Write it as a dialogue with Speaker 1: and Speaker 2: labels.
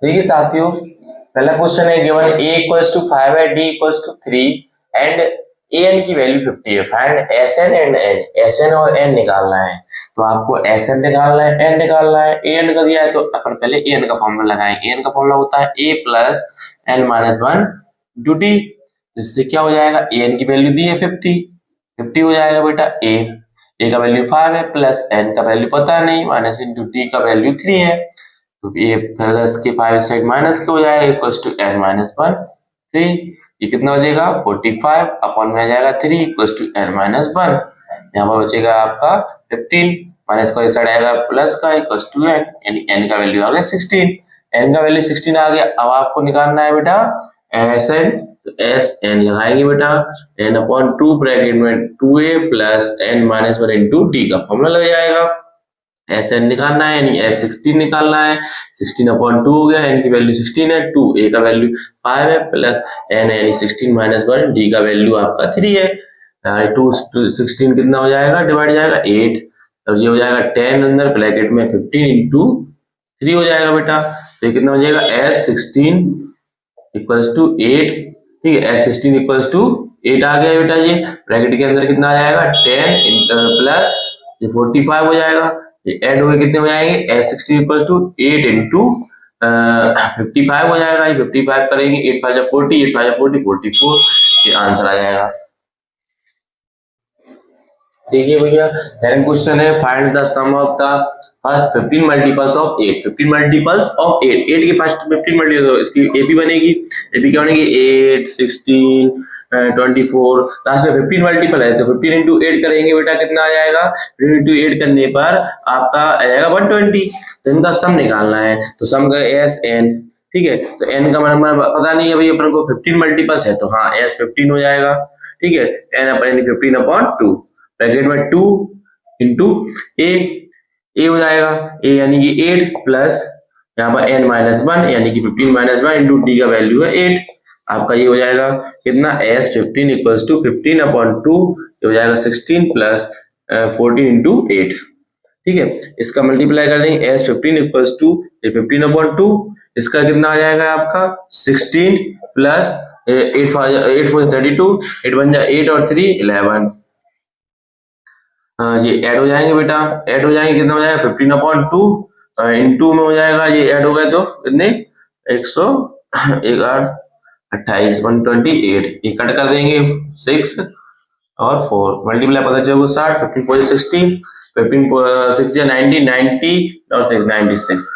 Speaker 1: देखिए साथियों, पहला क्वेश्चन है गिवन a इक्वल्स टू 5 है, d equals to 3 and an की वैल्यू 50 है। Find sn and n, sn और n निकालना है। तो आपको sn निकालना है, n निकालना है। an का दिया है तो अपन पहले an का फॉर्मूला लगाएं। an का फॉर्मूला होता है a plus n minus 1 into d। तो इससे क्या हो जाएगा, an की वैल्यू दी है 50 हो जाएगा बेटा। a का वैल्यू 5 है प्लस n का वैल्यू पता नहीं, माइनस इंटू d का वैल्यू 3 है। तो ये प्लस के 5 साइड माइनस के हो जाएगा, इक्वल्स टू n माइनस 1 3। ये कितना हो जाएगा 45 अपॉन में आ जाएगा 3 इक्वल्स टू n माइनस 1। यहाँ पर बचेगा आपका 15 माइनस का साइड आएगा प्लस का इक्वल्स टू n, यानी n का वैल्यू आ गया 16। n का वैल्यू 16 आ गया। अब आपको निकालना है बेटा sn। तो sn लगाएंगे बेटा, n अपॉन 2 ब्रैकेट में 2a plus n minus 1 into d का फॉर्मूला लग जाएगा। sn निकालना है यानी s16 निकालना है। 16 अपॉन 2 हो गया, n की वैल्यू 16 है, 2 a का वैल्यू 5 है प्लस n यानी 16 माइनस 1 d का वैल्यू आपका 3 है। 16 कितना हो जाएगा, डिवाइड जाएगा 8 और ये हो जाएगा 10 अंदर ब्रैकेट में 15 इंटू 3 हो जाएगा बेटा। तो ये कितना हो जाएगा s16 इक्वल्स टू 8। ठीक है, s16 इक्वल्स टू 8 आ गया बेटा। ये ब्रैकेट के अंदर कितना आ जाएगा 10 प्लस ये 45 हो जाएगा। ये ऐड हो गए कितने हो जाएंगे s16 इक्वल टू 8 इंटू 55 हो जाएगा। ये 55 करेंगे 8 5 40, 8 5 40 44, ये आंसर आ जाएगा। देखिए भैया, सेकंड क्वेश्चन है find the sum of the first 15 multiples of 8। 15 multiples of 8, 8 की फर्स्ट 15 मल्टीपल, तो इसकी एबी बनेगी। एबी क्या बनेगी 8 16 24, लास्ट में 15 मल्टीपल है तो 15 इंटू 8 करेंगे बेटा, कितना आ जाएगा 15 इंटू 8 करने पर आपका आ जाएगा 120। तो इनका सम निकालना है, तो सम का एस एन। ठीक है, तो n का नंबर पता नहीं है भाई अपन को, 15 मल्टीपल्स है तो हाँ s 15 हो जाएगा। ठीक है, n अपन 15 अपॉन 2 ब्रैकेट में 2 इंटू a हो जाएगा, a यानी कि 8 प्लस यहाँ पर n माइनस 1 यानी कि 15 माइनस 1 इंटू d का वैल्यू है 8। आपका ये हो जाएगा कितना s 15 इक्वल्स टू 15 अपॉन 2, ये हो जाएगा 16 प्लस 14 इंटू 8। ठीक है, इसका मल्टीप्लाई कर देंगे s 15 इक्वल्स टू 15 अपॉन 2, इसका कितना आ जाएगा आपका 16 प्लस 8 4 32, 8 1 8 और 3 11। ये ऐड हो जाएंगे बेटा, ऐड हो जाएंगे कितना हो जाएगा 15 अपॉन 2 इंटू में हो जाएगा, ये ऐड हो गए तो कितने 111 28 128, ये कट कर देंगे 6 और 4 मल्टीप्लाई पता चलेगा 60, 15 4 16, 15 6 90 90 और 6 96।